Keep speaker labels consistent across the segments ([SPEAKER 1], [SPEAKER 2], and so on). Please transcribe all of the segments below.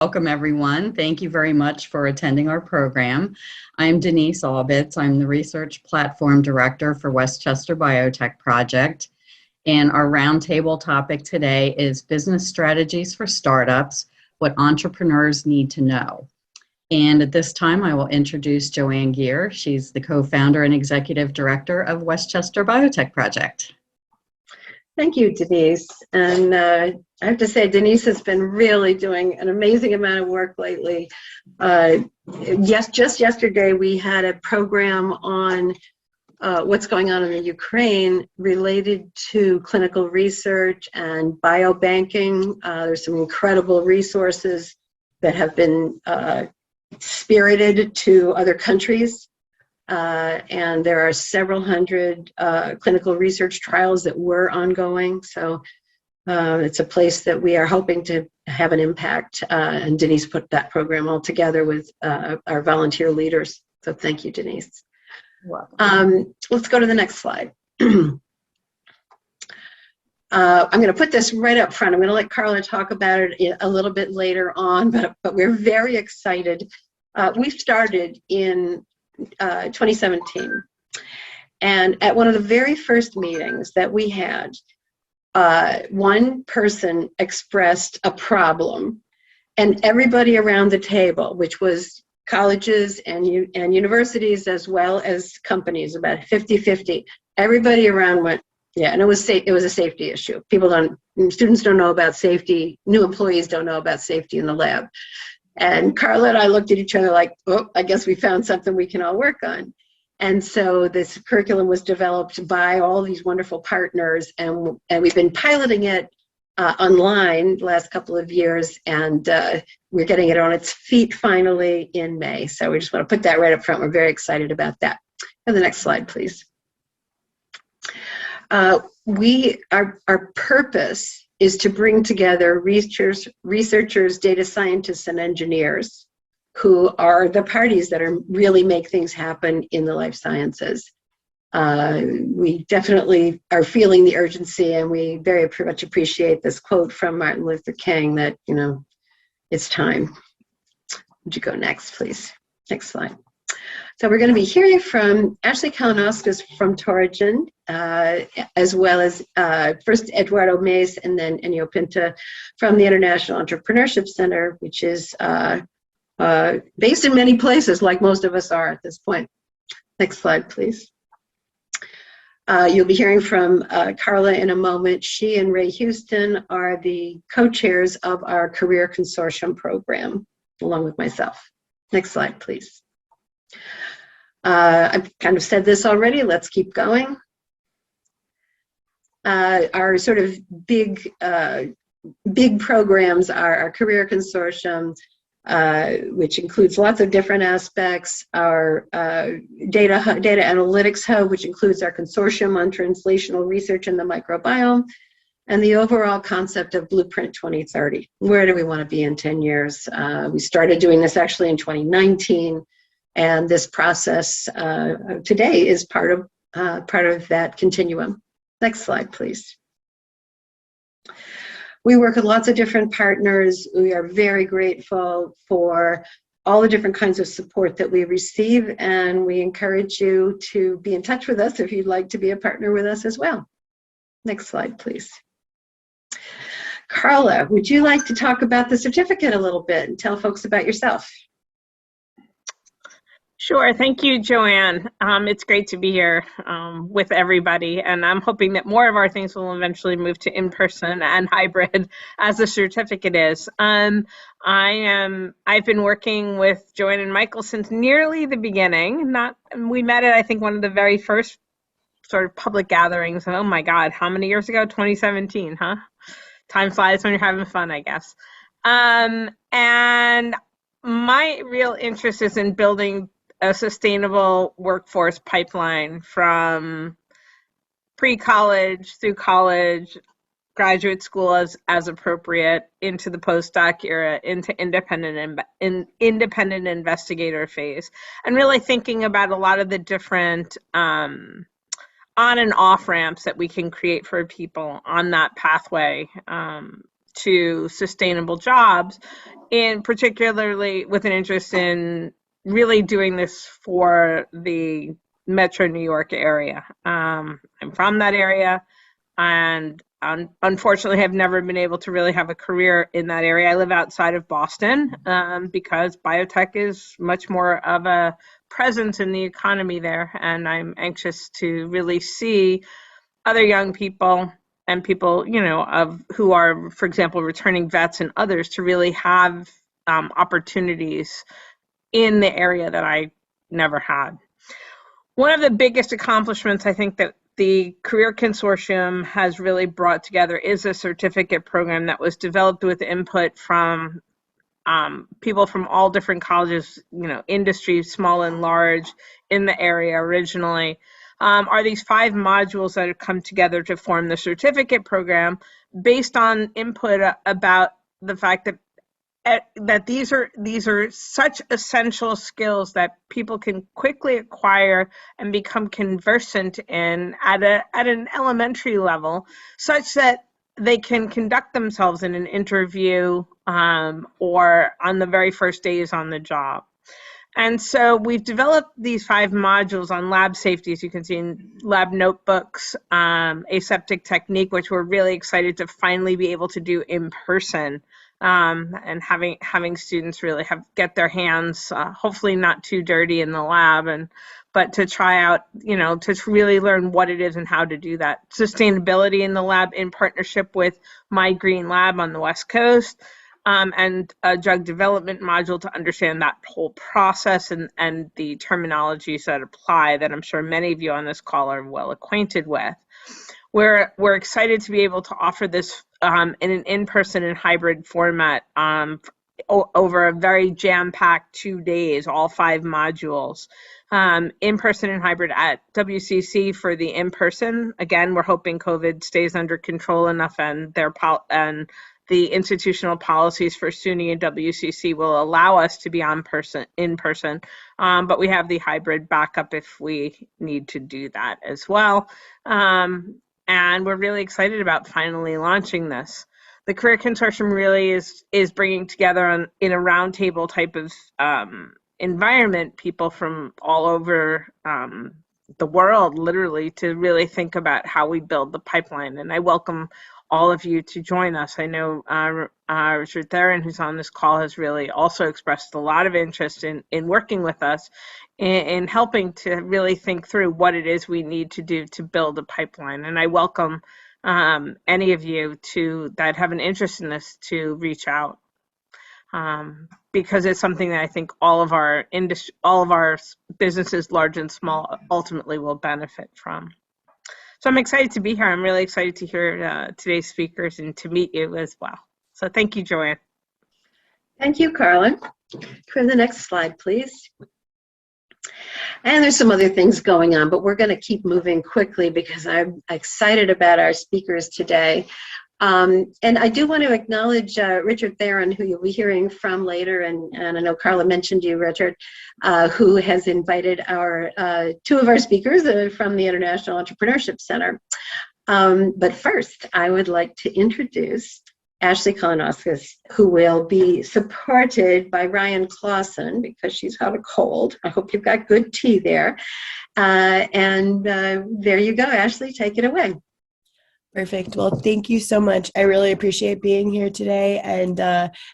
[SPEAKER 1] Welcome, everyone. Thank you very much for attending our program. I'm Denise Albitz. I'm the Research Platform Director for Westchester Biotech Project. And our roundtable topic today is Business Strategies for Startups, What Entrepreneurs Need to Know. And at this time, I will introduce Joanne Geer. She's the co-founder and executive director of Westchester Biotech Project.
[SPEAKER 2] Thank you, Denise. And I have to say, Denise has been really doing an amazing amount of work lately. Just yesterday, we had a program on what's going on in the Ukraine related to clinical research and biobanking. There's some incredible resources that have been spirited to other countries. And there are several hundred clinical research trials that were ongoing. So it's a place that we are hoping to have an impact. And Denise put that program all together with our volunteer leaders. So thank you, Denise. Let's go to the next slide. I'm going to put this right up front. I'm going to let Carla talk about it a little bit later on, but we're very excited. We started in 2017. And at one of the very first meetings that we had, one person expressed a problem, and everybody around the table, which was colleges and universities as well as companies, about 50-50, everybody around went, yeah, and it was a safety issue. Students don't know about safety, new employees don't know about safety in the lab. And Carla and I looked at each other like, oh, I guess we found something we can all work on. And so this curriculum was developed by all these wonderful partners, and we've been piloting it online the last couple of years, and we're getting it on its feet finally in May. So we just want to put that right up front. We're very excited about that. And the next slide, please. Our purpose is to bring together researchers, data scientists, and engineers who are the parties that really make things happen in the life sciences. We definitely are feeling the urgency, and we very much appreciate this quote from Martin Luther King that, it's time. Would you go next, please? Next slide. So we're going to be hearing from Ashley Kalinauskas from Torigen, as well as first Eduardo Mace and then Enio Pinto from the International Entrepreneurship Center, which is based in many places, like most of us are at this point. Next slide, please. You'll be hearing from Carla in a moment. She and Ray Houston are the co-chairs of our Career Consortium program, along with myself. Next slide, please. I've kind of said this already. Let's keep going. Our sort of big programs are our Career Consortium, which includes lots of different aspects, our data analytics hub, which includes our consortium on translational research in the microbiome, and the overall concept of Blueprint 2030. Where do we want to be in 10 years? We started doing this actually in 2019. And this process today is part of that continuum. Next slide, please. We work with lots of different partners. We are very grateful for all the different kinds of support that we receive, and we encourage you to be in touch with us if you'd like to be a partner with us as well. Next slide, please. Carla, would you like to talk about the certificate a little bit and tell folks about yourself?
[SPEAKER 3] Sure. Thank you, Joanne. It's great to be here with everybody, and I'm hoping that more of our things will eventually move to in-person and hybrid as the certificate is. I've been working with Joanne and Michael since nearly the beginning. We met at, I think, one of the very first sort of public gatherings. Oh my God, how many years ago? 2017, huh? Time flies when you're having fun, I guess. And my real interest is in building a sustainable workforce pipeline from pre-college through college, graduate school as appropriate, into the postdoc era, into independent investigator phase, and really thinking about a lot of the different on and off ramps that we can create for people on that pathway to sustainable jobs, in particularly with an interest in really doing this for the Metro New York area. I'm from that area, and unfortunately have never been able to really have a career in that area. I live outside of Boston because biotech is much more of a presence in the economy there, and I'm anxious to really see other young people and people, who are, for example, returning vets and others to really have opportunities in the area that I never had. One of the biggest accomplishments I think that the Career Consortium has really brought together is a certificate program that was developed with input from people from all different colleges, industries, small and large, in the area originally. Are these 5 modules that have come together to form the certificate program based on input about the fact that these are such essential skills that people can quickly acquire and become conversant in at an elementary level, such that they can conduct themselves in an interview or on the very first days on the job. And so we've developed these 5 modules on lab safety, as you can see in lab notebooks, aseptic technique, which we're really excited to finally be able to do in person, and having students really get their hands, hopefully not too dirty in the lab, but to try out, to really learn what it is and how to do that. Sustainability in the lab in partnership with My Green Lab on the West Coast. And a drug development module to understand that whole process and the terminologies that apply that I'm sure many of you on this call are well acquainted with. We're excited to be able to offer this in an in-person and hybrid format over a very jam-packed 2 days, all 5 modules. In-person and hybrid at WCC for the in-person. Again, we're hoping COVID stays under control enough and the institutional policies for SUNY and WCC will allow us to be in person, but we have the hybrid backup if we need to do that as well. And we're really excited about finally launching this. The Career Consortium really is bringing together in a roundtable type of environment people from all over the world, literally, to really think about how we build the pipeline. And I welcome all of you to join us. I know Richard Darren, who's on this call, has really also expressed a lot of interest in working with us in helping to really think through what it is we need to do to build a pipeline. And I welcome any of you that have an interest in this to reach out, because it's something that I think all of our businesses, large and small, ultimately will benefit from. So I'm excited to be here. I'm really excited to hear today's speakers and to meet you as well. So thank you, Joanne.
[SPEAKER 2] Thank you, Carla. For the next slide, please. And there's some other things going on, but we're going to keep moving quickly because I'm excited about our speakers today. And I do want to acknowledge Richard Darren, who you'll be hearing from later, and I know Carla mentioned you, Richard, who has invited 2 of our speakers from the International Entrepreneurship Center. But first, I would like to introduce Ashley Kalinauskas, who will be supported by Ryan Clausen because she's had a cold. I hope you've got good tea there. And there you go, Ashley, take it away.
[SPEAKER 4] Perfect. Well, thank you so much. I really appreciate being here today. And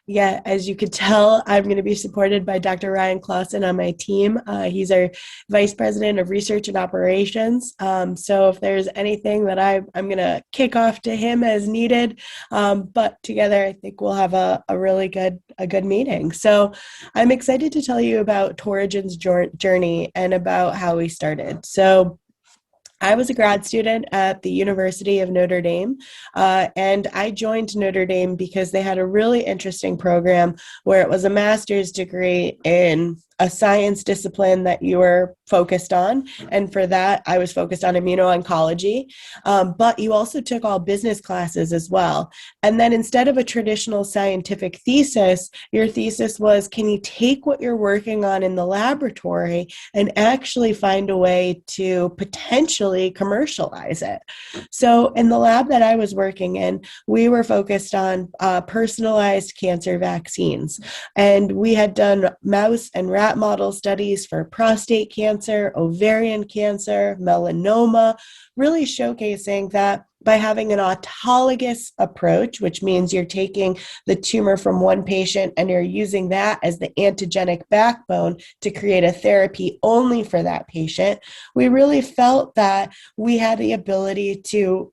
[SPEAKER 4] yeah, as you could tell, I'm going to be supported by Dr. Ryan Clausen on my team. He's our Vice President of Research and Operations. So if there's anything that I'm going to kick off to him as needed, but together I think we'll have a really good meeting. So I'm excited to tell you about Torigen's journey and about how we started. So I was a grad student at the University of Notre Dame, and I joined Notre Dame because they had a really interesting program where it was a master's degree in a science discipline that you were focused on. And for that, I was focused on immuno-oncology. But you also took all business classes as well. And then instead of a traditional scientific thesis, your thesis was, can you take what you're working on in the laboratory and actually find a way to potentially commercialize it? So in the lab that I was working in, we were focused on personalized cancer vaccines. And we had done mouse and rat model studies for prostate cancer, ovarian cancer, melanoma, really showcasing that by having an autologous approach, which means you're taking the tumor from one patient and you're using that as the antigenic backbone to create a therapy only for that patient, we really felt that we had the ability to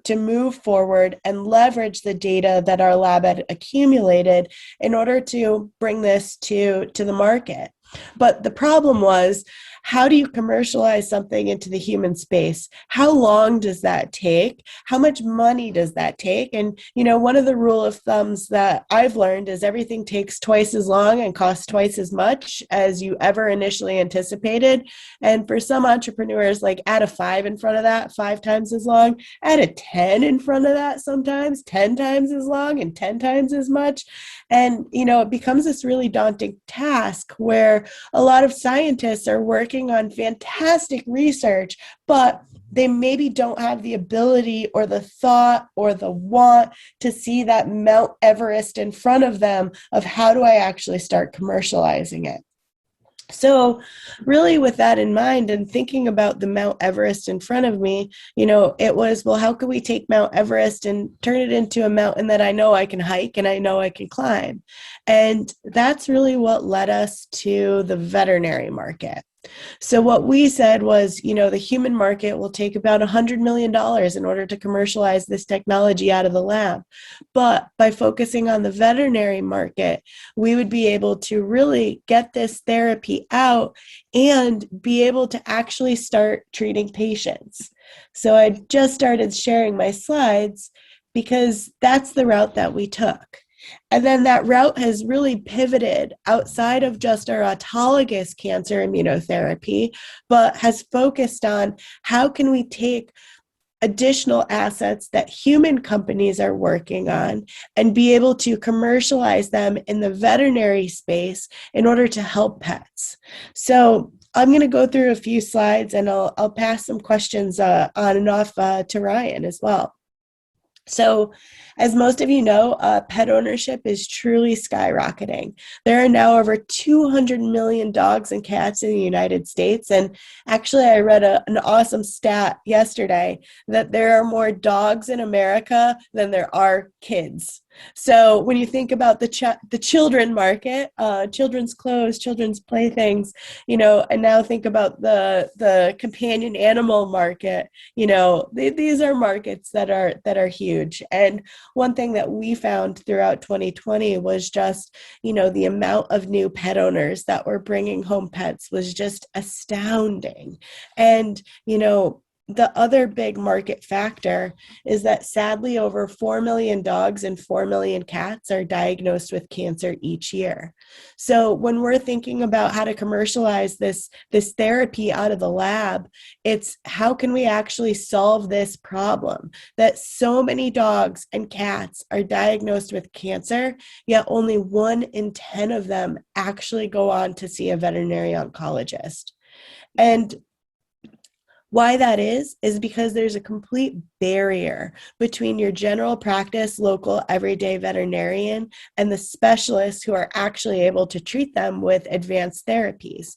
[SPEAKER 4] move forward and leverage the data that our lab had accumulated in order to bring this to the market. But the problem was, how do you commercialize something into the human space? How long does that take? How much money does that take? And, one of the rule of thumbs that I've learned is everything takes twice as long and costs twice as much as you ever initially anticipated. And for some entrepreneurs, like add a 5 in front of that, 5 times as long, add a 10 in front of that sometimes, 10 times as long and 10 times as much. And, it becomes this really daunting task where a lot of scientists are working on fantastic research, but they maybe don't have the ability or the thought or the want to see that Mount Everest in front of them of how do I actually start commercializing it. So really with that in mind and thinking about the Mount Everest in front of me, it was, well, how can we take Mount Everest and turn it into a mountain that I know I can hike and I know I can climb? And that's really what led us to the veterinary market. So what we said was, the human market will take about $100 million in order to commercialize this technology out of the lab. But by focusing on the veterinary market, we would be able to really get this therapy out and be able to actually start treating patients. So I just started sharing my slides because that's the route that we took. And then that route has really pivoted outside of just our autologous cancer immunotherapy, but has focused on how can we take additional assets that human companies are working on and be able to commercialize them in the veterinary space in order to help pets. So I'm going to go through a few slides and I'll pass some questions on and off to Ryan as well. So as most of you know, pet ownership is truly skyrocketing. There are now over 200 million dogs and cats in the United States. And actually, I read an awesome stat yesterday that there are more dogs in America than there are kids. So when you think about the children market, children's clothes, children's playthings, and now think about the companion animal market, these are markets that are huge. And one thing that we found throughout 2020 was just, the amount of new pet owners that were bringing home pets was just astounding. And, the other big market factor is that sadly over 4 million dogs and 4 million cats are diagnosed with cancer each year. So when we're thinking about how to commercialize this therapy out of the lab, it's how can we actually solve this problem that so many dogs and cats are diagnosed with cancer, yet only 1 in 10 of them actually go on to see a veterinary oncologist. And why that is because there's a complete barrier between your general practice, local, everyday veterinarian and the specialists who are actually able to treat them with advanced therapies.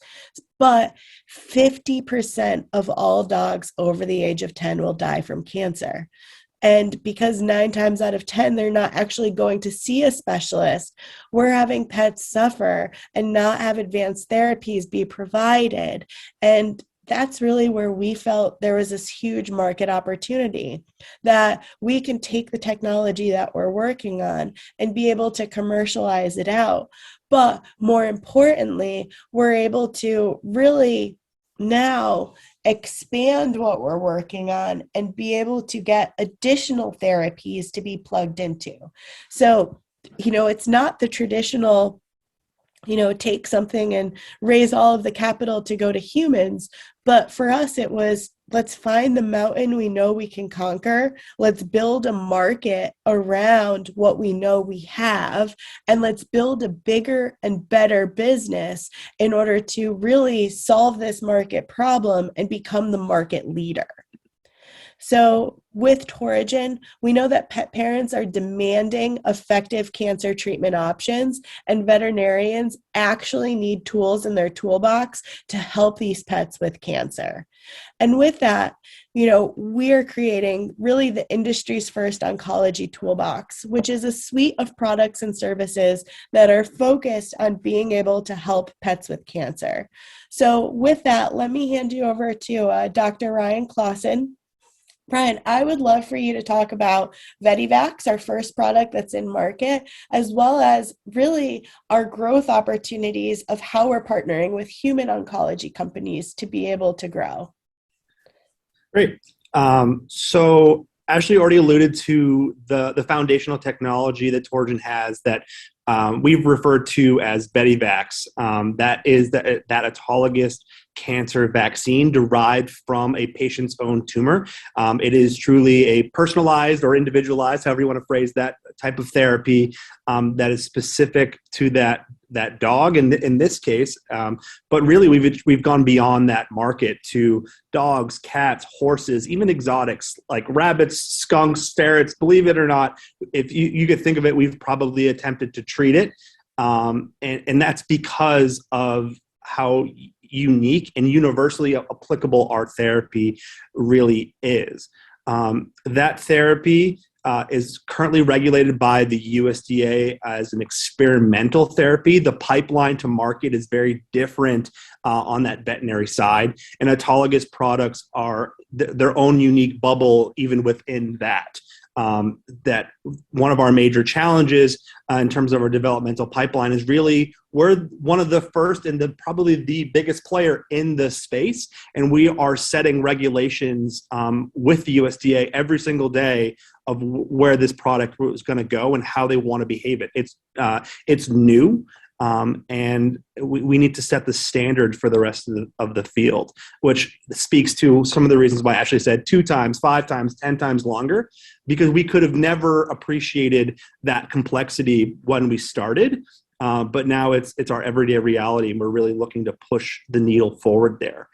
[SPEAKER 4] But 50% of all dogs over the age of 10 will die from cancer. And because 9 times out of 10, they're not actually going to see a specialist, we're having pets suffer and not have advanced therapies be provided. And that's really where we felt there was this huge market opportunity that we can take the technology that we're working on and be able to commercialize it out. But more importantly, we're able to really now expand what we're working on and be able to get additional therapies to be plugged into. So, it's not the traditional take something and raise all of the capital to go to humans. But for us, it was, let's find the mountain we know we can conquer. Let's build a market around what we know we have. And let's build a bigger and better business in order to really solve this market problem and become the market leader. So with Torigen, we know that pet parents are demanding effective cancer treatment options, and veterinarians actually need tools in their toolbox to help these pets with cancer. And with that, we're creating really the industry's first oncology toolbox, which is a suite of products and services that are focused on being able to help pets with cancer. So with that, let me hand you over to Dr. Ryan Clausen. Brian, I would love for you to talk about Betivax, our first product that's in market, as well as really our growth opportunities of how we're partnering with human oncology companies to be able to grow.
[SPEAKER 5] Great. So Ashley already alluded to the foundational technology that Torigen has that we've referred to as Betivax. That is that autologous cancer vaccine derived from a patient's own tumor. It is truly a personalized or individualized, however you want to phrase that, type of therapy that is specific to that dog in this case. But really, we've gone beyond that market to dogs, cats, horses, even exotics like rabbits, skunks, ferrets. Believe it or not, if you could think of it, we've probably attempted to treat it, and that's because of how unique and universally applicable our therapy really is. That therapy is currently regulated by the USDA as an experimental therapy. The pipeline to market is very different on that veterinary side, and autologous products are their own unique bubble even within that. That one of our major challenges in terms of our developmental pipeline is really we're one of the first and probably the biggest player in this space, and we are setting regulations with the USDA every single day of where this product is going to go and how they want to behave it. It's new. And we need to set the standard for the rest of the field, which speaks to some of the reasons why Ashley said 2 times, 5 times, 10 times longer, because we could have never appreciated that complexity when we started. But now it's our everyday reality, and we're really looking to push the needle forward there.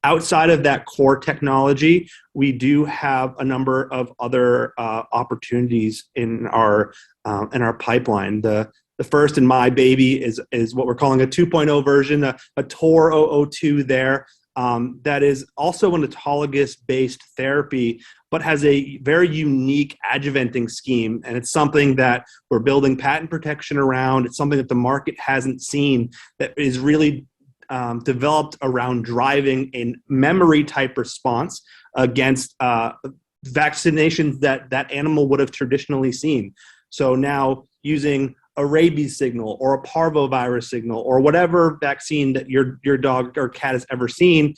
[SPEAKER 5] Outside of that core technology, we do have a number of other opportunities in our pipeline. The first in my baby is what we're calling a 2.0 version, a TOR 002 there. That is also an autologous-based therapy, but has a very unique adjuvanting scheme. And it's something that we're building patent protection around. It's something that the market hasn't seen, that is really developed around driving a memory-type response against vaccinations that animal would have traditionally seen. So now using a rabies signal or a parvovirus signal or whatever vaccine that your dog or cat has ever seen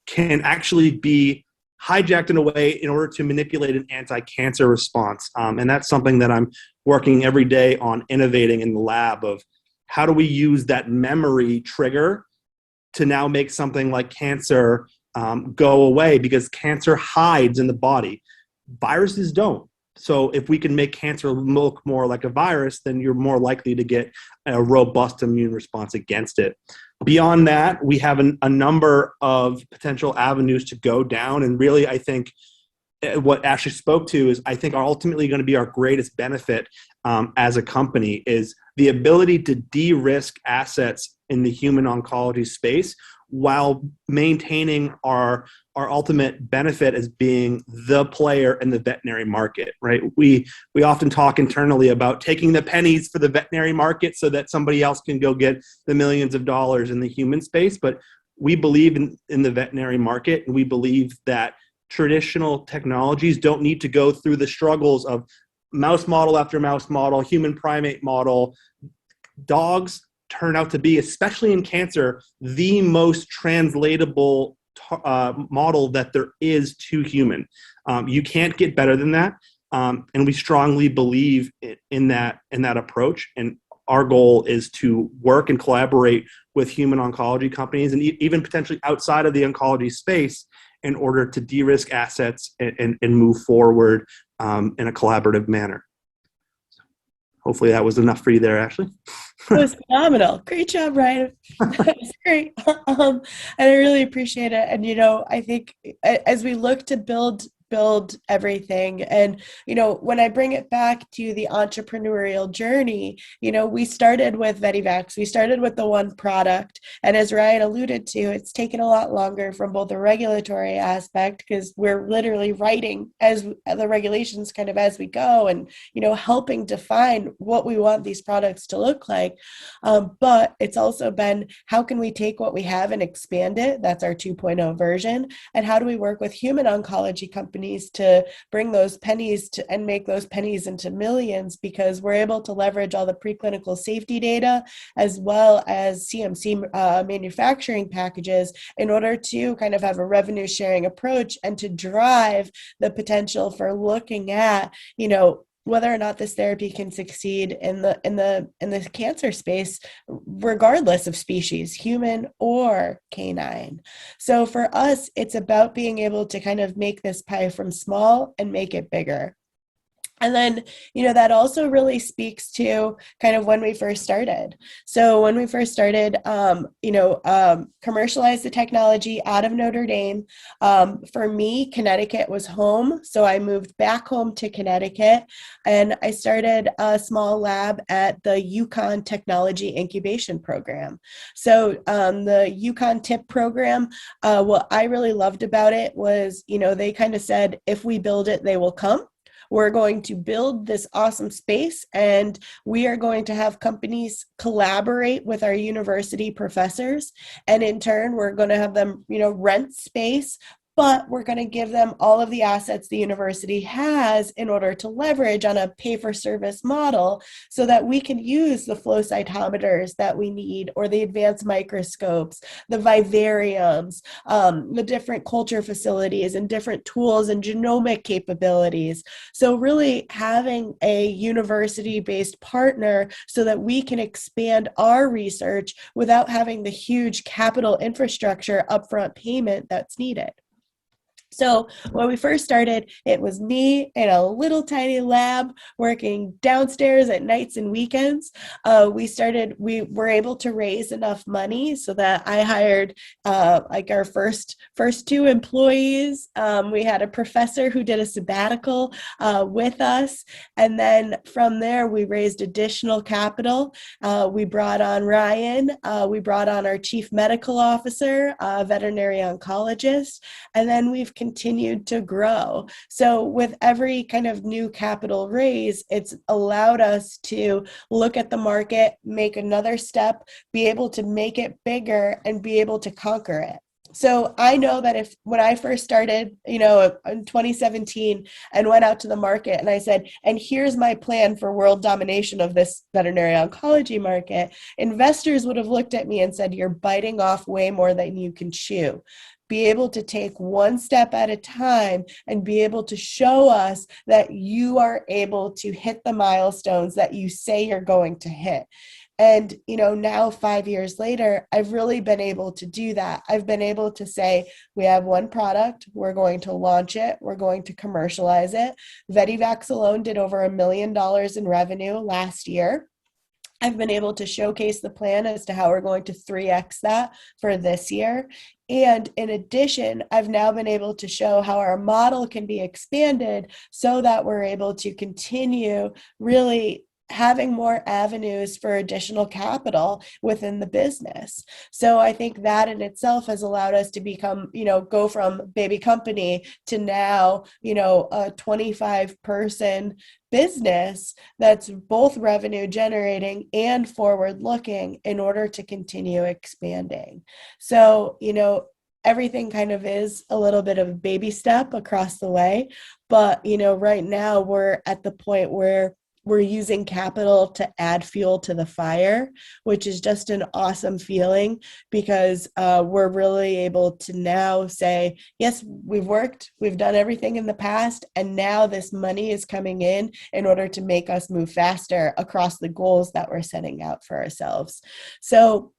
[SPEAKER 5] can actually be hijacked in a way in order to manipulate an anti-cancer response. And that's something that I'm working every day on innovating in the lab of how do we use that memory trigger to now make something like cancer go away, because cancer hides in the body. Viruses don't. So if we can make cancer look more like a virus, then you're more likely to get a robust immune response against it. Beyond that, we have a number of potential avenues to go down. And really, I think what Ashley spoke to is, I think, are ultimately going to be our greatest benefit as a company is the ability to de-risk assets in the human oncology space while maintaining our ultimate benefit as being the player in the veterinary market, right? We often talk internally about taking the pennies for the veterinary market so that somebody else can go get the millions of dollars in the human space. But we believe in the veterinary market, and we believe that traditional technologies don't need to go through the struggles of mouse model after mouse model, human primate model. Dogs turn out to be, especially in cancer, the most translatable model that there is to human. You can't get better than that, and we strongly believe in that approach. And our goal is to work and collaborate with human oncology companies and even potentially outside of the oncology space in order to de-risk assets and move forward in a collaborative manner. Hopefully that was enough for you there, Ashley.
[SPEAKER 4] It was phenomenal. Great job, Ryan. That was great. And I really appreciate it. And, I think as we look to build everything, and, when I bring it back to the entrepreneurial journey, we started with Betivax. We started with the one product. And as Ryan alluded to, it's taken a lot longer from both a regulatory aspect, because we're literally writing as the regulations kind of as we go, and, helping define what we want these products to look like. But it's also been, how can we take what we have and expand it? That's our 2.0 version. And how do we work with human oncology companies to bring those pennies and make those pennies into millions, because we're able to leverage all the preclinical safety data as well as CMC manufacturing packages in order to kind of have a revenue sharing approach and to drive the potential for looking at, whether or not this therapy can succeed in the cancer space, regardless of species, human or canine. So for us, it's about being able to kind of make this pie from small and make it bigger. And then, that also really speaks to kind of when we first started. So when we first started, commercialize the technology out of Notre Dame. For me, Connecticut was home. So I moved back home to Connecticut, and I started a small lab at the UConn Technology Incubation Program. So the UConn TIP program, what I really loved about it was, they kind of said, if we build it, they will come. We're going to build this awesome space, and we are going to have companies collaborate with our university professors. And in turn, we're going to have them, rent space, but we're going to give them all of the assets the university has in order to leverage on a pay-for-service model, so that we can use the flow cytometers that we need, or the advanced microscopes, the vivariums, the different culture facilities and different tools and genomic capabilities. So really having a university-based partner so that we can expand our research without having the huge capital infrastructure upfront payment that's needed. So when we first started, it was me in a little tiny lab working downstairs at nights and weekends. We were able to raise enough money so that I hired our first 2 employees. We had a professor who did a sabbatical with us. And then from there, we raised additional capital. We brought on Ryan. We brought on our chief medical officer, veterinary oncologist, and then we've continued to grow. So with every kind of new capital raise, it's allowed us to look at the market, make another step, be able to make it bigger, and be able to conquer it. So I know that when I first started, in 2017 and went out to the market and I said, and here's my plan for world domination of this veterinary oncology market, investors would have looked at me and said, you're biting off way more than you can chew. Be able to take one step at a time and be able to show us that you are able to hit the milestones that you say you're going to hit. And, now 5 years later, I've really been able to do that. I've been able to say, we have one product, we're going to launch it, we're going to commercialize it. Betivax alone did over $1 million in revenue last year. I've been able to showcase the plan as to how we're going to 3x that for this year. And in addition, I've now been able to show how our model can be expanded so that we're able to continue really having more avenues for additional capital within the business. So I think that in itself has allowed us to become, go from baby company to now, a 25-person business that's both revenue generating and forward looking in order to continue expanding. So, everything kind of is a little bit of a baby step across the way. But, right now we're at the point where we're using capital to add fuel to the fire, which is just an awesome feeling because we're really able to now say, yes, we've worked, we've done everything in the past, and now this money is coming in order to make us move faster across the goals that we're setting out for ourselves. So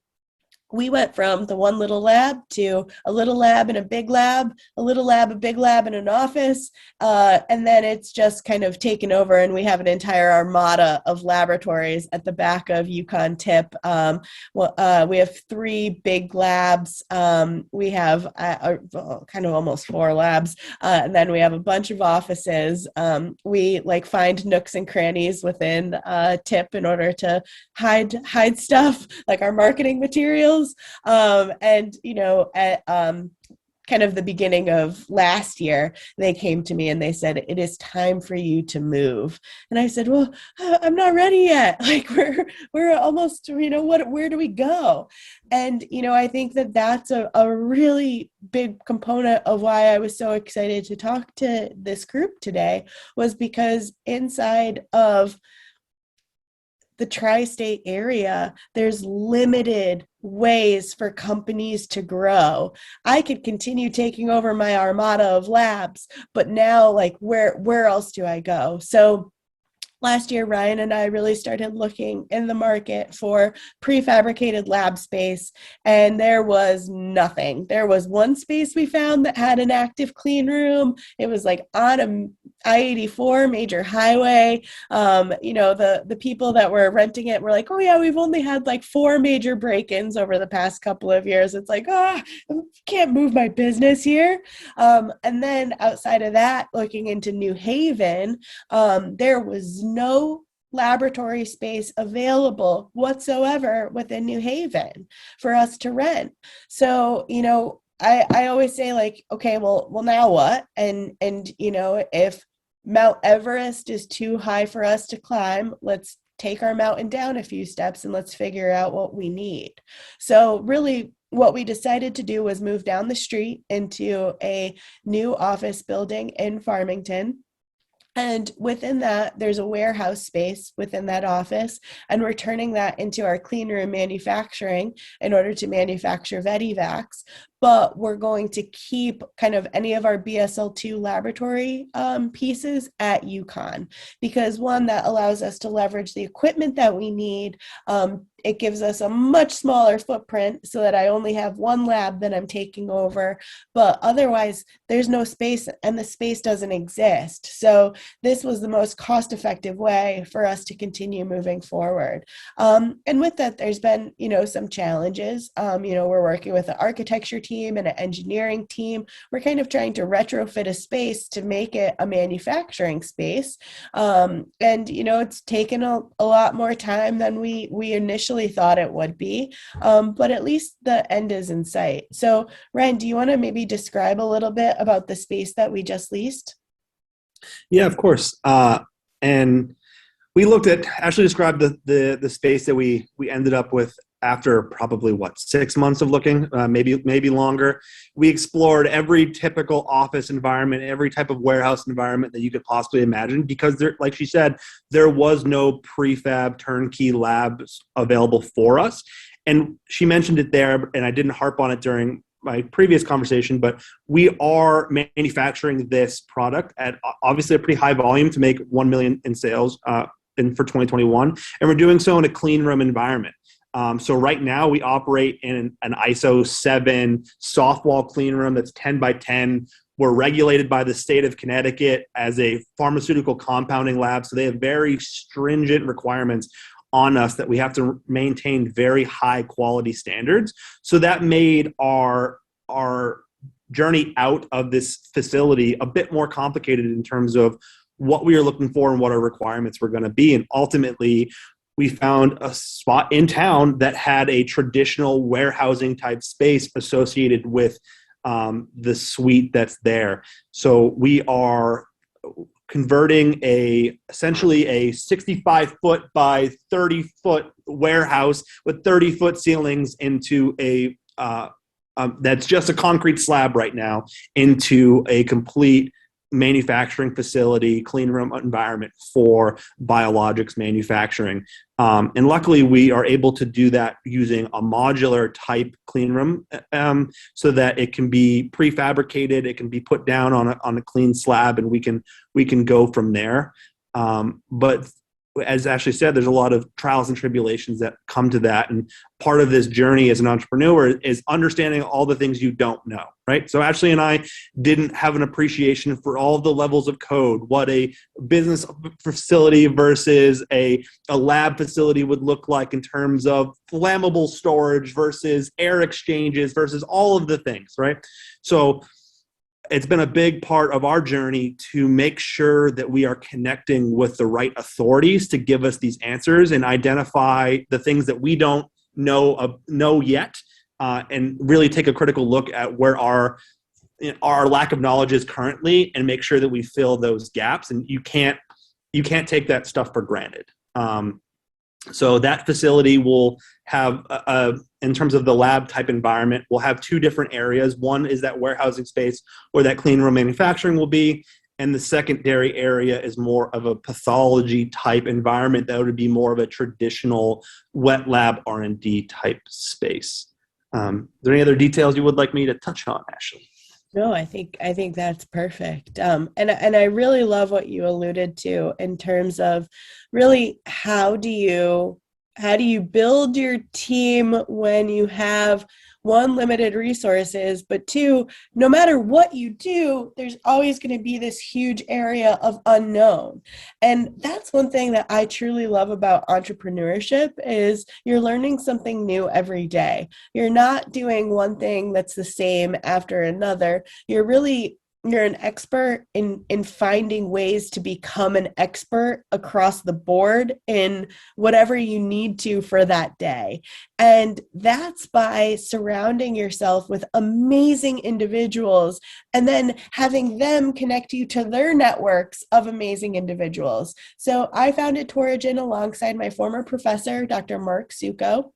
[SPEAKER 4] we went from the one little lab to a little lab and a big lab, a little lab, a big lab, and an office. And then it's just kind of taken over, and we have an entire armada of laboratories at the back of Yukon Tip. We have 3 big labs. We have kind of almost 4 labs. And then we have a bunch of offices. We like find nooks and crannies within Tip in order to hide stuff like our marketing materials. And, you know, at kind of the beginning of last year, they came to me and they said, it is time for you to move. And I said, well, I'm not ready yet. Like we're almost, you know, where do we go? And, you know, I think that that's a really big component of why I was so excited to talk to this group today, was because inside of the tri-state area, there's limited ways for companies to grow. I could continue taking over my armada of labs, but now, like, where else do I go? So last year, Ryan and I really started looking in the market for prefabricated lab space, and there was nothing. There was one space we found that had an active clean room. It was like on a I-84 major highway. You know, the people that were renting it were like, oh yeah, we've only had like 4 major break-ins over the past couple of years. It's like, I can't move my business here. And then outside of that, looking into New Haven, there was no laboratory space available whatsoever within New Haven for us to rent. So, you know, I always say, like, okay, well now what? And you know, if Mount Everest is too high for us to climb, let's take our mountain down a few steps and let's figure out what we need. So really what we decided to do was move down the street into a new office building in Farmington. And within that, there's a warehouse space within that office, and we're turning that into our clean room manufacturing in order to manufacture Betivax. But we're going to keep kind of any of our BSL-2 laboratory pieces at Yukon, because one, that allows us to leverage the equipment that we need. It gives us a much smaller footprint so that I only have 1 lab that I'm taking over, but otherwise there's no space and the space doesn't exist. So this was the most cost-effective way for us to continue moving forward. And with that, there's been, you know, some challenges. You know, we're working with an architecture team and an engineering team. We're kind of trying to retrofit a space to make it a manufacturing space. And, you know, it's taken a lot more time than we initially thought it would be, but at least the end is in sight. So Ryan, do you want to maybe describe a little bit about the space that we just leased?
[SPEAKER 5] Yeah, of course. And we actually described the space that we ended up with after probably 6 months of looking, maybe longer. We explored every typical office environment, every type of warehouse environment that you could possibly imagine, because there, like she said, there was no prefab turnkey labs available for us. And she mentioned it there, and I didn't harp on it during my previous conversation, but we are manufacturing this product at obviously a pretty high volume to make 1 million in sales for 2021, and we're doing so in a clean room environment. So right now we operate in an ISO 7 soft wall clean room that's 10 by 10. We're regulated by the state of Connecticut as a pharmaceutical compounding lab, so they have very stringent requirements on us that we have to maintain very high quality standards. So that made our journey out of this facility a bit more complicated in terms of what we are looking for and what our requirements were going to be. And ultimately, we found a spot in town that had a traditional warehousing type space associated with the suite that's there. So we are converting essentially a 65-foot by 30-foot warehouse with 30-foot ceilings into a that's just a concrete slab right now, into a complete manufacturing facility, clean room environment for biologics manufacturing. And luckily, we are able to do that using a modular type clean room, so that it can be prefabricated, it can be put down on a clean slab, and we can go from there. But as Ashley said, there's a lot of trials and tribulations that come to that. And part of this journey as an entrepreneur is understanding all the things you don't know, right? So Ashley and I didn't have an appreciation for all the levels of code, what a business facility versus a lab facility would look like in terms of flammable storage versus air exchanges versus all of the things, right? So it's been a big part of our journey to make sure that we are connecting with the right authorities to give us these answers and identify the things that we don't know yet, and really take a critical look at where our lack of knowledge is currently, and make sure that we fill those gaps. And you can't take that stuff for granted. So that facility will have, in terms of the lab type environment, we'll have two different areas. One is that warehousing space where that clean room manufacturing will be. And the secondary area is more of a pathology type environment that would be more of a traditional wet lab R&D type space. Are there any other details you would like me to touch on, Ashley?
[SPEAKER 4] No, I think that's perfect. And I really love what you alluded to in terms of really how do you build your team when you have, one, limited resources, but two, no matter what you do, there's always going to be this huge area of unknown. And that's one thing that I truly love about entrepreneurship is you're learning something new every day. You're not doing one thing that's the same after another. You're an expert in finding ways to become an expert across the board in whatever you need to for that day. And that's by surrounding yourself with amazing individuals and then having them connect you to their networks of amazing individuals. So I founded Torigen alongside my former professor, Dr. Mark Succo.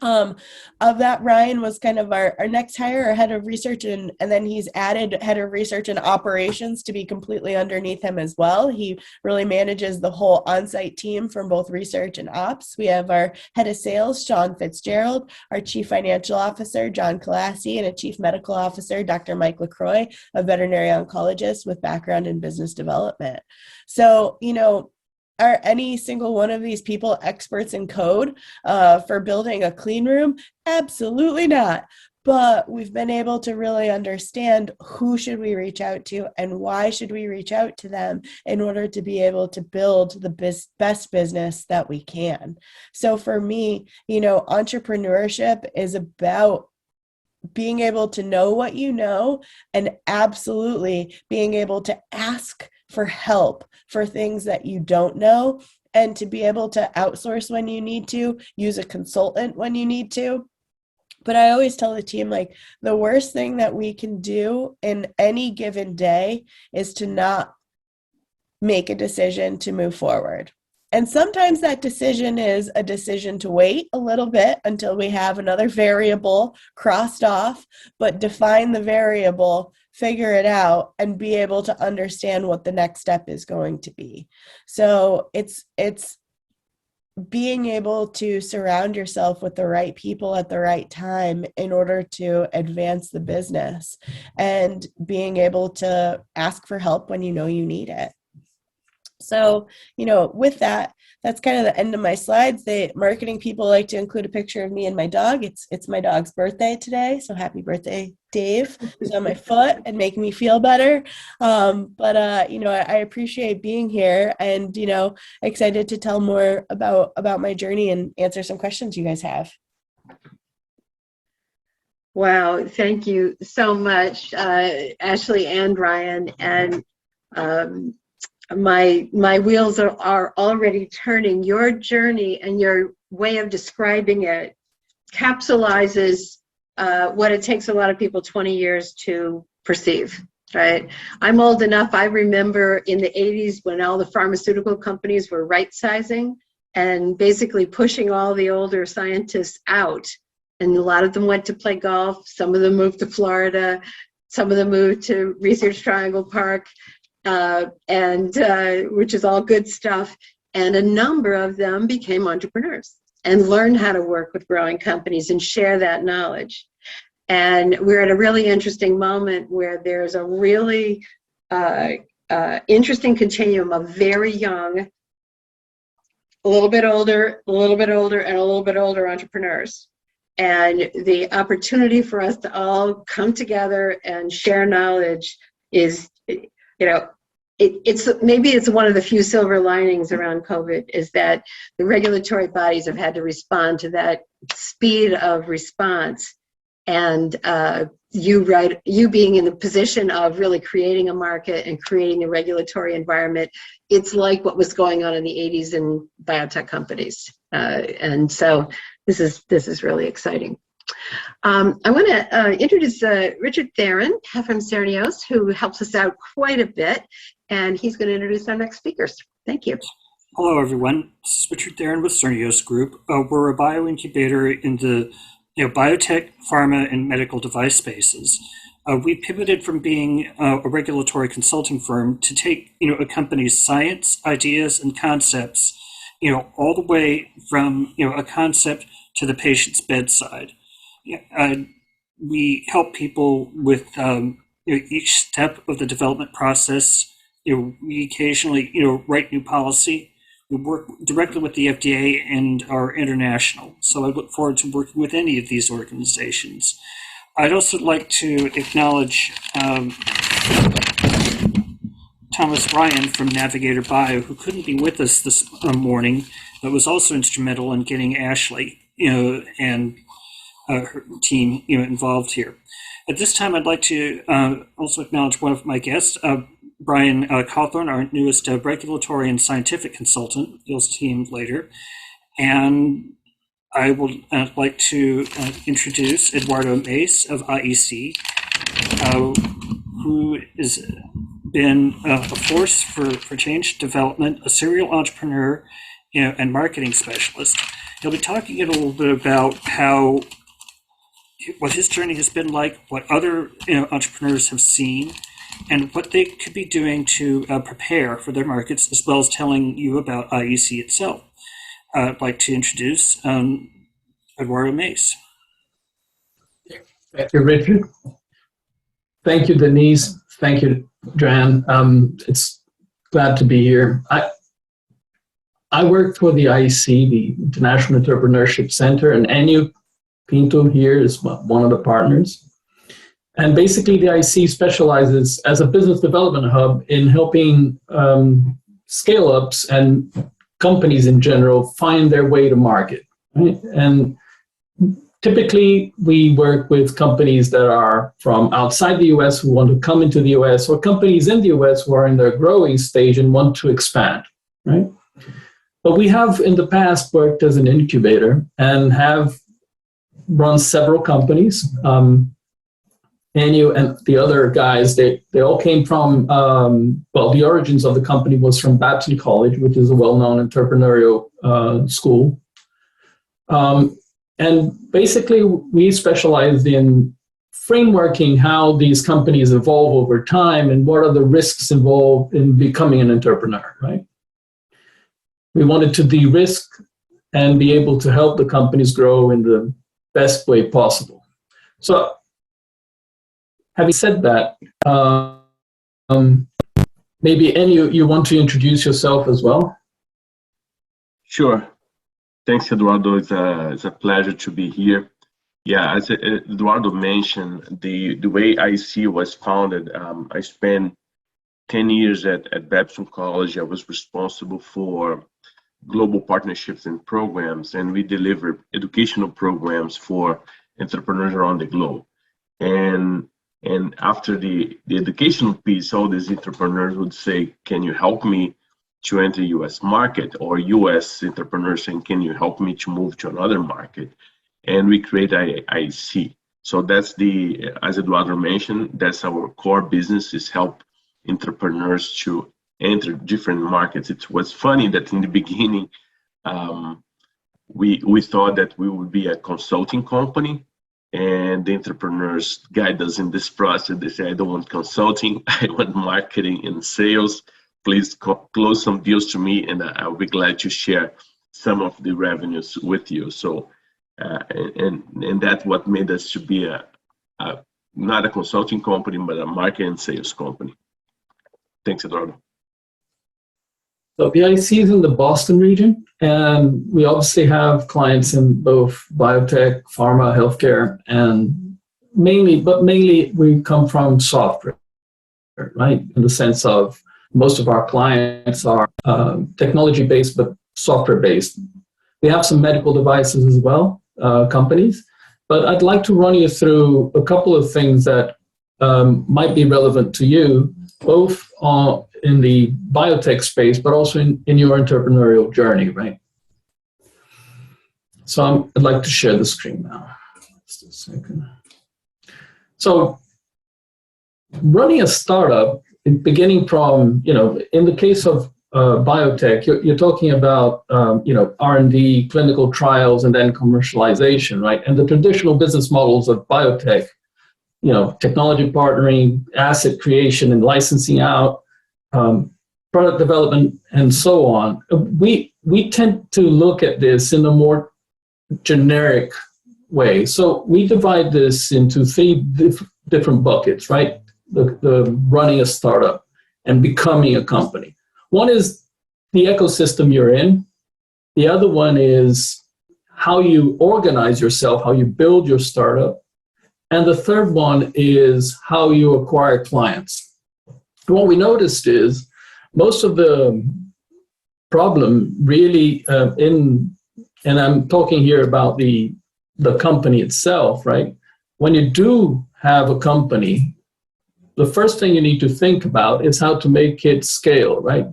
[SPEAKER 4] Of that, Ryan was kind of our next hire, our head of research, and then he's added head of research and operations to be completely underneath him as well. He really manages the whole on-site team from both research and ops. We have our head of sales, Sean Fitzgerald, our chief financial officer, John Calassi, and a chief medical officer, Dr. Mike LaCroix, a veterinary oncologist with background in business development. So, are any single one of these people experts in code for building a clean room? Absolutely not. But we've been able to really understand who should we reach out to and why should we reach out to them in order to be able to build the best business that we can. So for me, entrepreneurship is about being able to know what you know and absolutely being able to ask for help for things that you don't know, and to be able to outsource when you need to, use a consultant when you need to. But I always tell the team, the worst thing that we can do in any given day is to not make a decision to move forward. And sometimes that decision is a decision to wait a little bit until we have another variable crossed off, but define the variable, figure it out, and be able to understand what the next step is going to be. So it's being able to surround yourself with the right people at the right time in order to advance the business, and being able to ask for help when you know you need it. So, with that, that's kind of the end of my slides. The marketing people like to include a picture of me and my dog. It's my dog's birthday today, so happy birthday, Dave. He's on my foot and making me feel better. But I appreciate being here, and excited to tell more about my journey and answer some questions you guys have.
[SPEAKER 2] Wow, thank you so much, Ashley and Ryan. And my wheels are already turning. Your journey and your way of describing it capsulizes what it takes a lot of people 20 years to perceive, right? I'm old enough, I remember in the 80s when all the pharmaceutical companies were right-sizing and basically pushing all the older scientists out. And a lot of them went to play golf, some of them moved to Florida. Some of them moved to Research Triangle Park, and which is all good stuff. And a number of them became entrepreneurs and learned how to work with growing companies and share that knowledge. And we're at a really interesting moment where there's a really interesting continuum of very young, a little bit older, and a little bit older entrepreneurs. And the opportunity for us to all come together and share knowledge is, it's maybe it's one of the few silver linings around COVID, is that the regulatory bodies have had to respond to that speed of response. And you being in the position of really creating a market and creating a regulatory environment, it's like what was going on in the 80s in biotech companies. And so this is really exciting. I want to introduce Richard Darren from Cernios, who helps us out quite a bit, and he's going to introduce our next speakers. Thank you.
[SPEAKER 6] Hello, everyone. This is Richard Darren with Cernios Group. We're a bioincubator in the biotech, pharma, and medical device spaces. We pivoted from being a regulatory consulting firm to take a company's science, ideas, and concepts, all the way from a concept to the patient's bedside. We help people with each step of the development process. We occasionally write new policy. We work directly with the FDA and are international. So I look forward to working with any of these organizations. I'd also like to acknowledge Thomas Ryan from Navigator Bio, who couldn't be with us this morning, but was also instrumental in getting Ashley, and her team, involved here. At this time, I'd like to also acknowledge one of my guests, Brian Cawthorn, our newest regulatory and scientific consultant. You'll see him later. And I would like to introduce Eduardo Mace of IEC, who has been a force for change development, a serial entrepreneur, and marketing specialist. He'll be talking a little bit about what his journey has been like, what other entrepreneurs have seen, and what they could be doing to prepare for their markets, as well as telling you about IEC itself. I'd like to introduce Eduardo Mace.
[SPEAKER 7] Thank you, Richard. Thank you, Denise. Thank you, Jan. It's glad to be here. I work for the IEC, the International Entrepreneurship Center, and Enio Pinto here is one of the partners. And basically, the IEC specializes as a business development hub in helping scale-ups and companies in general find their way to market. Right? And typically, we work with companies that are from outside the US who want to come into the US, or companies in the US who are in their growing stage and want to expand. Right? But we have in the past worked as an incubator and have run several companies. Enio and the other guys, they all came from, the origins of the company was from Babson College, which is a well-known entrepreneurial school. And basically, we specialized in frameworking how these companies evolve over time and what are the risks involved in becoming an entrepreneur, right? We wanted to de-risk and be able to help the companies grow in the best way possible. So, having said that, maybe Enio, you want to introduce yourself as well?
[SPEAKER 8] Sure. Thanks, Eduardo. It's a pleasure to be here. Yeah, as Eduardo mentioned, the way IEC was founded, I spent 10 years at Babson College. I was responsible for global partnerships and programs, and we delivered educational programs for entrepreneurs around the globe. And after the educational piece, all these entrepreneurs would say, can you help me to enter US market? Or US entrepreneurs saying, can you help me to move to another market? And we create IEC. So that's as Eduardo mentioned, that's our core business, is help entrepreneurs to enter different markets. It was funny that in the beginning, we thought that we would be a consulting company, and and the entrepreneurs guide us in this process. They say, I don't want consulting, I want marketing and sales. Please close some deals to me, and I'll be glad to share some of the revenues with you. So, and that's what made us to be not a consulting company, but a market and sales company. Thanks, Eduardo.
[SPEAKER 7] So the IC is in the Boston region, and we obviously have clients in both biotech, pharma, healthcare, and mainly we come from software, right? In the sense of most of our clients are technology-based, but software-based. We have some medical devices as well, companies, but I'd like to run you through a couple of things that might be relevant to you, both in the biotech space, but also in your entrepreneurial journey, right? So I'd like to share the screen now. Just a second. So running a startup, beginning from, in the case of biotech, you're talking about, R&D, clinical trials, and then commercialization, right? And the traditional business models of biotech, technology partnering, asset creation and licensing out, product development, and so on. We tend to look at this in a more generic way. So we divide this into three different buckets, right? The running a startup and becoming a company. One is the ecosystem you're in. The other one is how you organize yourself, how you build your startup. And the third one is how you acquire clients. What we noticed is most of the problem really and I'm talking here about the company itself, right? When you do have a company, the first thing you need to think about is how to make it scale, right?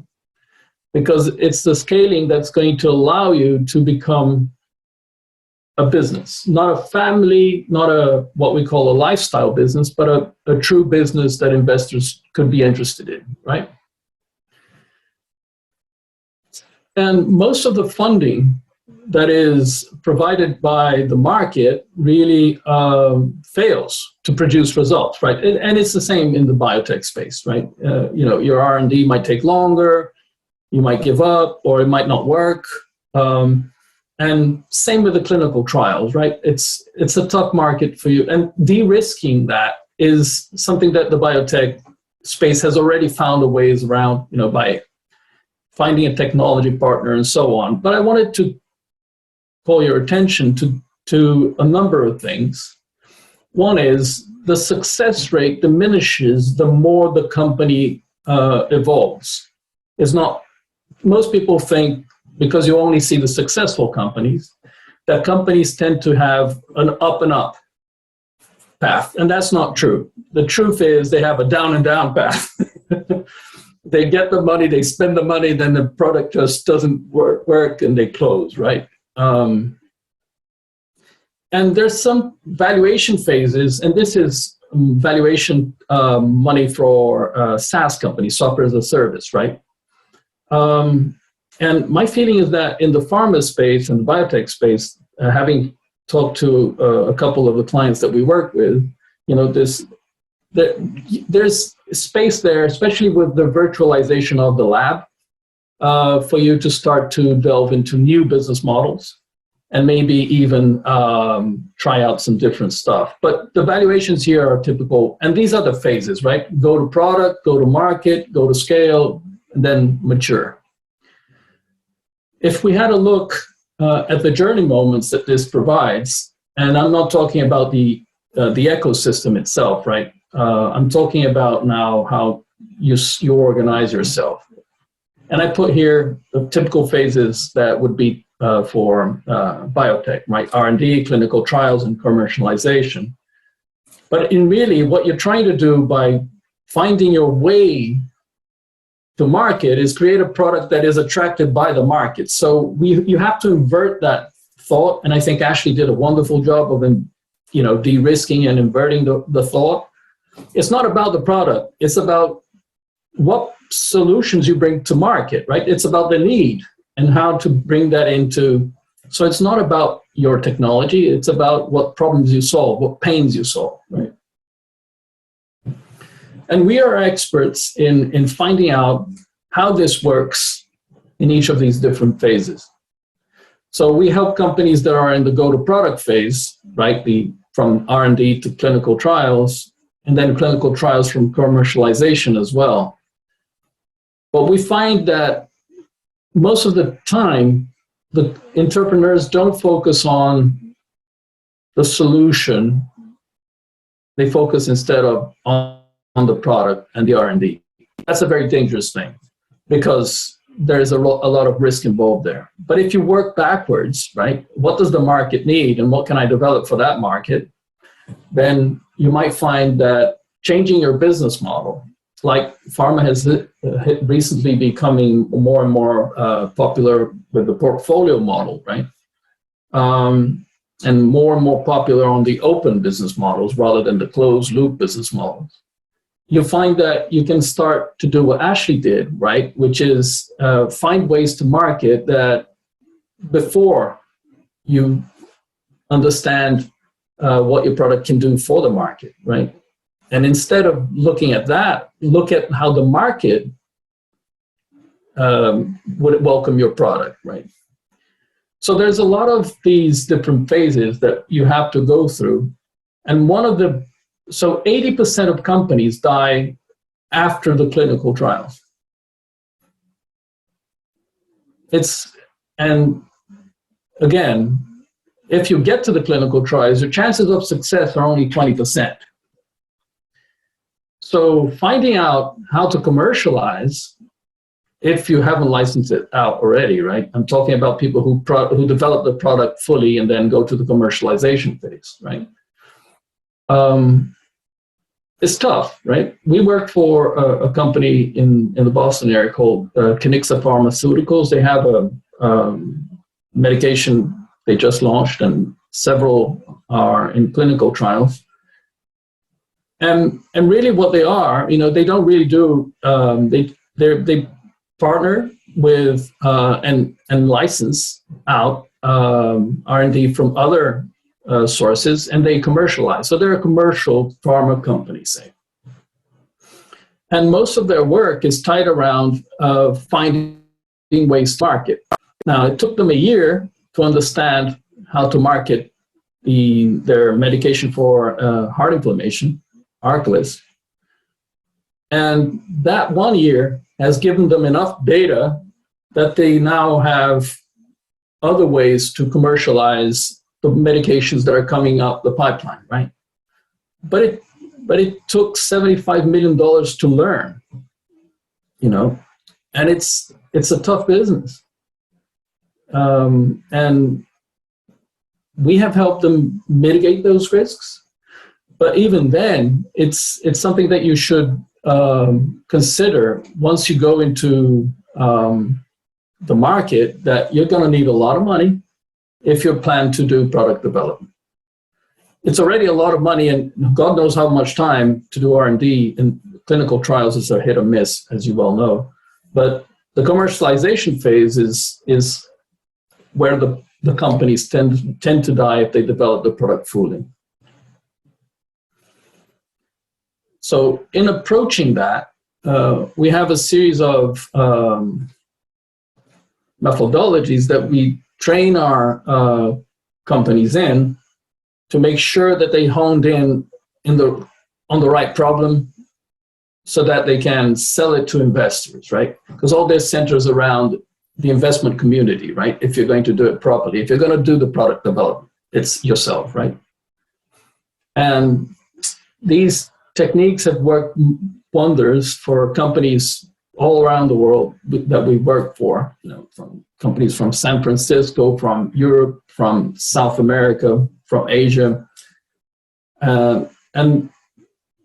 [SPEAKER 7] Because it's the scaling that's going to allow you to become a business, not a family, not what we call a lifestyle business, but a true business that investors could be interested in, right? And most of the funding that is provided by the market really fails to produce results, right? And it's the same in the biotech space, right? Your R&D might take longer, you might give up, or it might not work. And same with the clinical trials, right? It's a tough market for you. And de-risking that is something that the biotech space has already found a ways around, by finding a technology partner and so on. But I wanted to call your attention to a number of things. One is the success rate diminishes the more the company evolves. It's not, most people think, because you only see the successful companies, that companies tend to have an up and up path. And that's not true. The truth is they have a down and down path. They get the money, they spend the money, then the product just doesn't work and they close, right? And there's some valuation phases, and this is valuation money for SaaS companies, software as a service, right? And my feeling is that in the pharma space and the biotech space, having talked to a couple of the clients that we work with, there's space there, especially with the virtualization of the lab, for you to start to delve into new business models and maybe even try out some different stuff. But the valuations here are typical, and these are the phases, right? Go to product, go to market, go to scale, and then mature. If we had a look at the journey moments that this provides, and I'm not talking about the ecosystem itself, right? I'm talking about now how you organize yourself. And I put here the typical phases that would be for biotech, right? R&D, clinical trials, and commercialization. But in really, what you're trying to do by finding your way to market is create a product that is attracted by the market. So you have to invert that thought, and I think Ashley did a wonderful job of de-risking and inverting the thought. It's not about the product, it's about what solutions you bring to market, right? It's about the need and how to bring that into, so it's not about your technology. It's about what problems you solve, what pains you solve, right? And we are experts in finding out how this works in each of these different phases. So we help companies that are in the go-to-product phase, right? From R&D to clinical trials, and then clinical trials from commercialization as well. But we find that most of the time, the entrepreneurs don't focus on the solution. They focus instead of on the product and the R&D. That's a very dangerous thing because there's a lot of risk involved there. But if you work backwards, right, what does the market need and what can I develop for that market? Then you might find that changing your business model, like pharma has recently becoming more and more popular with the portfolio model, right? And more popular on the open business models rather than the closed loop business models. You find that you can start to do what Ashley did, right? Which is find ways to market that before you understand what your product can do for the market, right? And instead of looking at that, look at how the market would welcome your product, right? So there's a lot of these different phases that you have to go through. And so 80% of companies die after the clinical trials. And again, if you get to the clinical trials, your chances of success are only 20%. So finding out how to commercialize, if you haven't licensed it out already, right? I'm talking about people who develop the product fully and then go to the commercialization phase, right? It's tough, right? We work for a company in the Boston area called Canixa Pharmaceuticals. They have a medication they just launched, and several are in clinical trials. And really, what they are, they don't really do. They partner with and license out R&D from other sources, and they commercialize. So they're a commercial pharma company, say. And most of their work is tied around finding ways to market. Now, it took them a year to understand how to market their medication for heart inflammation, Arcalyst. And that 1 year has given them enough data that they now have other ways to commercialize the medications that are coming out the pipeline, right? But it took $75 million to learn, and it's a tough business. And we have helped them mitigate those risks. But even then, it's something that you should consider once you go into the market, that you're going to need a lot of money if you plan to do product development. It's already a lot of money, and God knows how much time to do R&D, and clinical trials is a hit or miss, as you well know. But the commercialization phase is where the companies tend to die if they develop the product fully. So in approaching that, we have a series of methodologies that we train our companies in to make sure that they honed in on the right problem so that they can sell it to investors, right? Because all this centers around the investment community, right? If you're going to do it properly, if you're going to do the product development, it's yourself, right? And these techniques have worked wonders for companies all around the world that we work for, from companies from San Francisco, from Europe, from South America, from Asia. And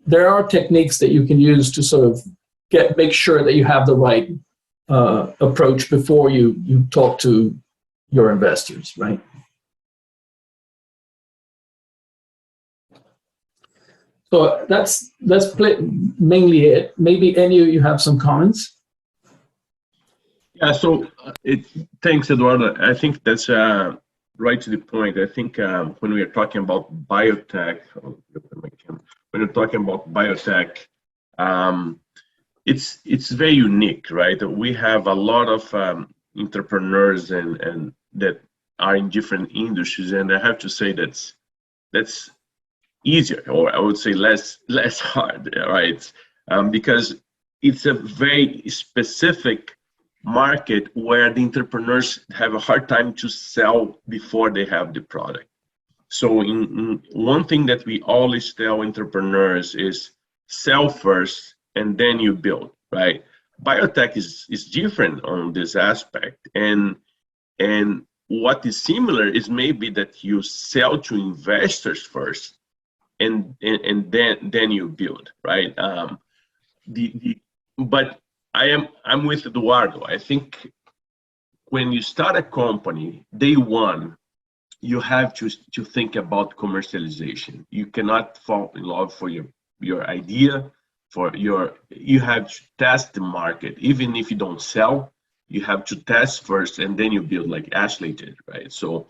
[SPEAKER 7] there are techniques that you can use to sort of make sure that you have the right approach before you talk to your investors, right? So that's mainly it. Maybe Enio, you have some comments?
[SPEAKER 8] Yeah, so thanks, Eduardo. I think that's right to the point. I think when we are talking about biotech, when we're talking about biotech, it's very unique, right? We have a lot of entrepreneurs and that are in different industries, and I have to say that's easier, or I would say less hard, right? Because it's a very specific market where the entrepreneurs have a hard time to sell before they have the product. So in one thing that we always tell entrepreneurs is sell first and then you build, right? Biotech is different on this aspect. And what is similar is maybe that you sell to investors first and then you build, right? But I'm with Eduardo. I think when you start a company, day one, you have to think about commercialization. You cannot fall in love for your idea, you have to test the market. Even if you don't sell, you have to test first and then you build, like Ashley did, right? So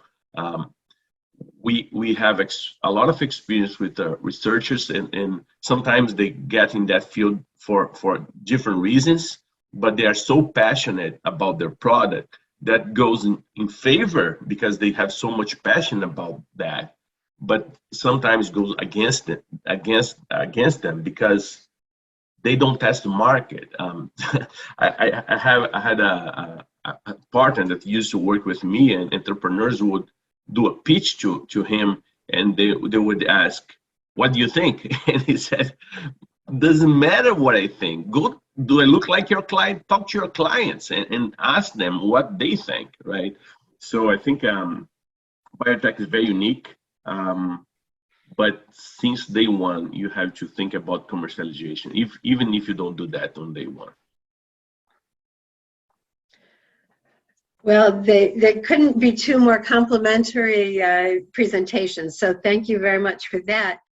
[SPEAKER 8] we have a lot of experience with researchers, and sometimes they get in that field for different reasons, but they are so passionate about their product that goes in favor because they have so much passion about that, but sometimes goes against them because they don't test the market. I had a partner that used to work with me, and entrepreneurs would do a pitch to him, and they would ask, "What do you think?" And he said, "Doesn't matter what I think. Go, do I look like your client? Talk to your clients and ask them what they think," right? So I think biotech is very unique, but since day one, you have to think about commercialization, even if you don't do that on day one.
[SPEAKER 2] Well, they couldn't be two more complimentary presentations, so thank you very much for that.